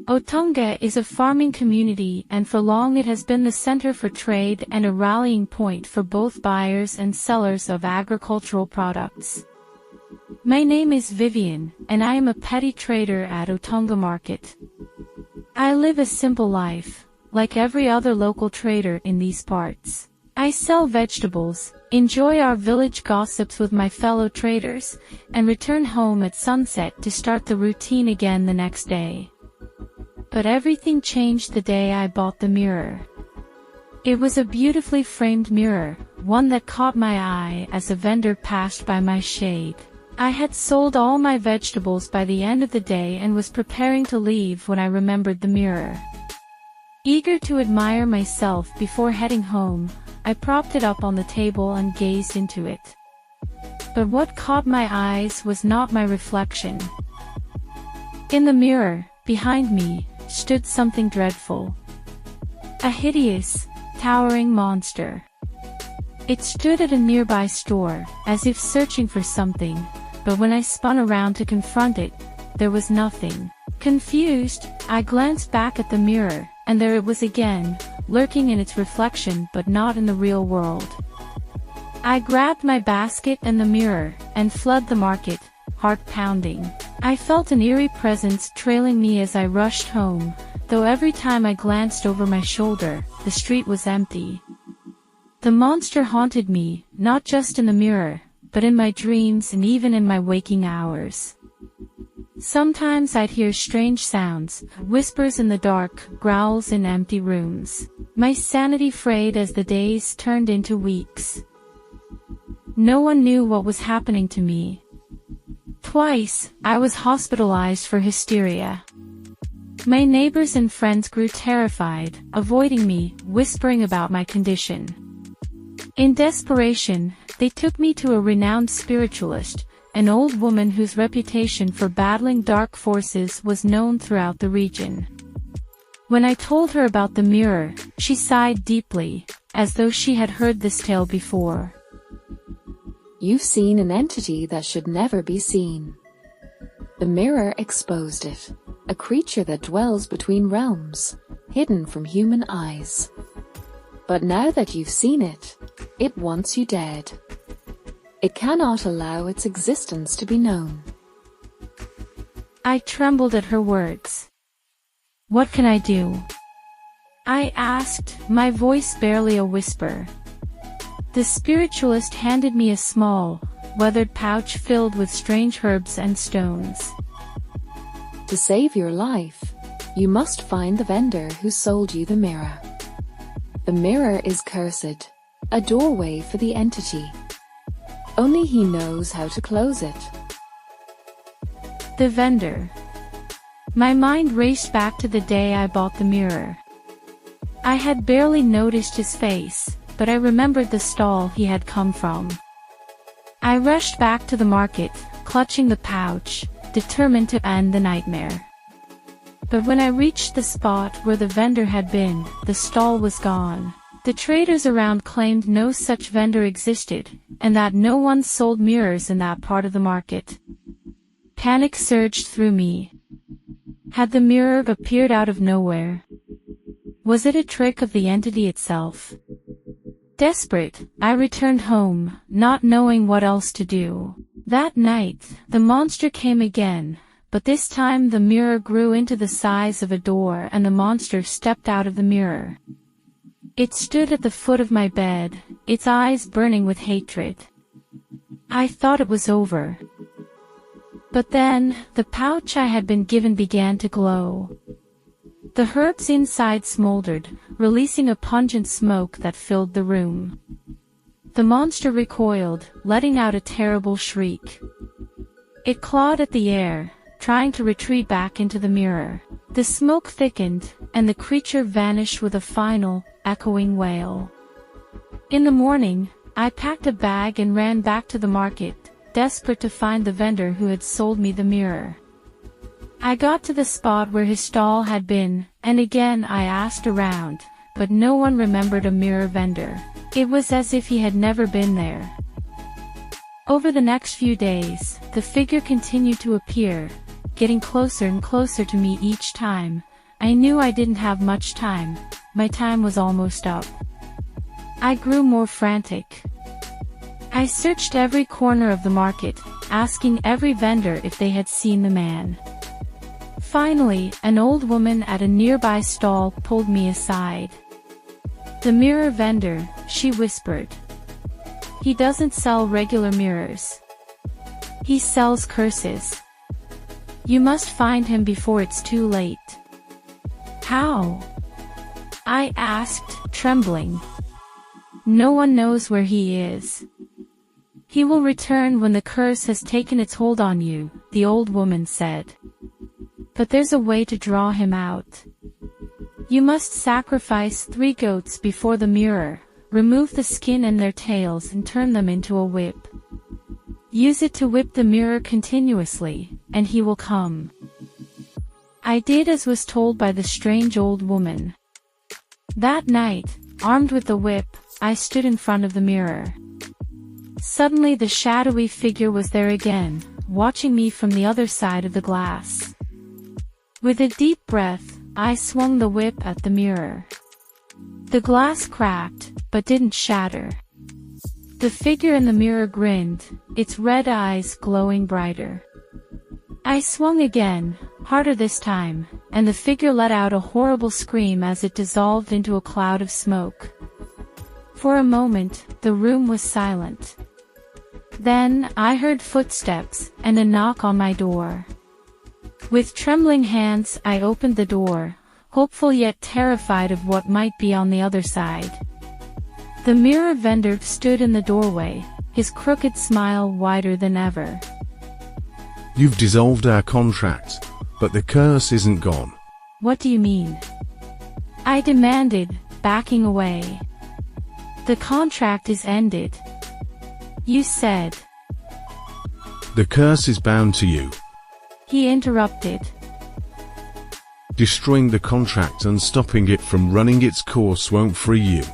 Otunga is a farming community, and for long it has been the center for trade and a rallying point for both buyers and sellers of agricultural products. My name is Vivian, and I am a petty trader at Otunga Market. I live a simple life, like every other local trader in these parts. I sell vegetables, enjoy our village gossips with my fellow traders, and return home at sunset to start the routine again the next day. But everything changed the day I bought the mirror. It was a beautifully framed mirror, one that caught my eye as a vendor passed by my shade. I had sold all my vegetables by the end of the day and was preparing to leave when I remembered the mirror. Eager to admire myself before heading home, I propped it up on the table and gazed into it. But what caught my eyes was not my reflection. In the mirror, behind me, stood something dreadful. A hideous, towering monster. It stood at a nearby store, as if searching for something, but when I spun around to confront it, there was nothing. Confused, I glanced back at the mirror, and there it was again, lurking in its reflection but not in the real world. I grabbed my basket and the mirror, and fled the market, heart pounding. I felt an eerie presence trailing me as I rushed home, though every time I glanced over my shoulder, the street was empty. The monster haunted me, not just in the mirror, but in my dreams and even in my waking hours. Sometimes I'd hear strange sounds, whispers in the dark, growls in empty rooms. My sanity frayed as the days turned into weeks. No one knew what was happening to me. Twice, I was hospitalized for hysteria. My neighbors and friends grew terrified, avoiding me, whispering about my condition. In desperation, they took me to a renowned spiritualist, an old woman whose reputation for battling dark forces was known throughout the region. When I told her about the mirror, she sighed deeply, as though she had heard this tale before. You've seen an entity that should never be seen. The mirror exposed it, a creature that dwells between realms, hidden from human eyes. But now that you've seen it, it wants you dead. It cannot allow its existence to be known. I trembled at her words. What can I do? I asked, my voice barely a whisper. The spiritualist handed me a small, weathered pouch filled with strange herbs and stones. To save your life, you must find the vendor who sold you the mirror. The mirror is cursed, a doorway for the entity. Only he knows how to close it. The vendor. My mind raced back to the day I bought the mirror. I had barely noticed his face, but I remembered the stall he had come from. I rushed back to the market, clutching the pouch, determined to end the nightmare. But when I reached the spot where the vendor had been, the stall was gone. The traders around claimed no such vendor existed, and that no one sold mirrors in that part of the market. Panic surged through me. Had the mirror appeared out of nowhere? Was it a trick of the entity itself? Desperate, I returned home, not knowing what else to do. That night, the monster came again, but this time the mirror grew into the size of a door and the monster stepped out of the mirror. It stood at the foot of my bed, its eyes burning with hatred. I thought it was over. But then, the pouch I had been given began to glow. The herbs inside smoldered, releasing a pungent smoke that filled the room. The monster recoiled, letting out a terrible shriek. It clawed at the air, trying to retreat back into the mirror. The smoke thickened, and the creature vanished with a final, echoing wail. In the morning, I packed a bag and ran back to the market, desperate to find the vendor who had sold me the mirror. I got to the spot where his stall had been, and again I asked around, but no one remembered a mirror vendor. It was as if he had never been there. Over the next few days, the figure continued to appear, getting closer and closer to me each time, I knew I didn't have much time. My time was almost up. I grew more frantic. I searched every corner of the market, asking every vendor if they had seen the man. Finally, an old woman at a nearby stall pulled me aside. "The mirror vendor," she whispered. "He doesn't sell regular mirrors. He sells curses. You must find him before it's too late." "How?" I asked, trembling. "No one knows where he is. He will return when the curse has taken its hold on you," the old woman said. "But there's a way to draw him out. You must sacrifice 3 goats before the mirror, remove the skin and their tails and turn them into a whip. Use it to whip the mirror continuously, and he will come." I did as was told by the strange old woman. That night, armed with the whip, I stood in front of the mirror. Suddenly the shadowy figure was there again, watching me from the other side of the glass. With a deep breath, I swung the whip at the mirror. The glass cracked, but didn't shatter. The figure in the mirror grinned, its red eyes glowing brighter. I swung again, harder this time, and the figure let out a horrible scream as it dissolved into a cloud of smoke. For a moment, the room was silent. Then, I heard footsteps, and a knock on my door. With trembling hands, I opened the door, hopeful yet terrified of what might be on the other side. The mirror vendor stood in the doorway, his crooked smile wider than ever. "You've dissolved our contract, but the curse isn't gone." "What do you mean?" I demanded, backing away. "The contract is ended. You said." "The curse is bound to you. He interrupted. Destroying the contract and stopping it from running its course won't free you.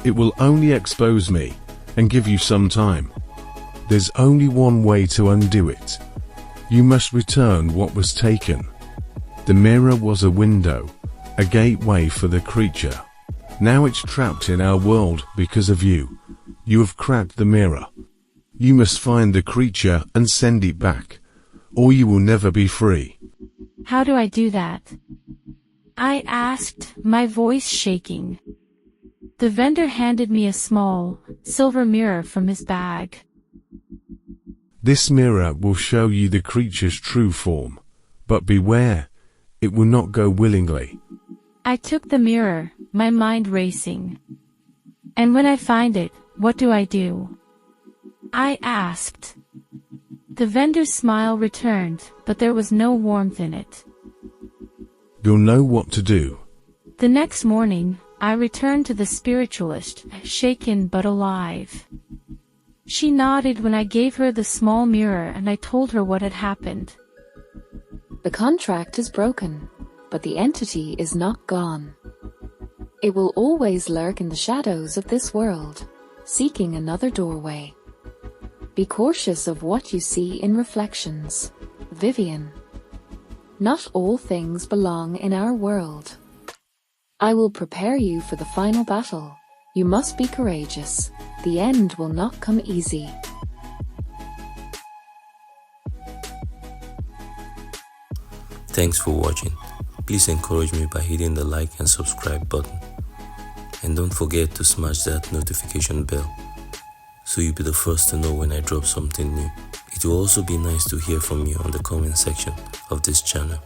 It will only expose me, and give you some time. There's only one way to undo it. You must return what was taken. The mirror was a window, a gateway for the creature. Now it's trapped in our world because of you. You have cracked the mirror. You must find the creature and send it back, or you will never be free." "How do I do that?" I asked, my voice shaking. The vendor handed me a small, silver mirror from his bag. "This mirror will show you the creature's true form, but beware, it will not go willingly." I took the mirror, my mind racing. "And when I find it, what do I do?" I asked. The vendor's smile returned, but there was no warmth in it. "You'll know what to do." The next morning, I returned to the spiritualist, shaken but alive. She nodded when I gave her the small mirror and I told her what had happened. The contract is broken, but the entity is not gone. It will always lurk in the shadows of this world, seeking another doorway. Be cautious of what you see in reflections. Vivian. Not all things belong in our world. I will prepare you for the final battle. You must be courageous. The end will not come easy. Thanks for watching. Please encourage me by hitting the like and subscribe button. And don't forget to smash that notification bell, so you'll be the first to know when I drop something new. It will also be nice to hear from you on the comment section of this channel.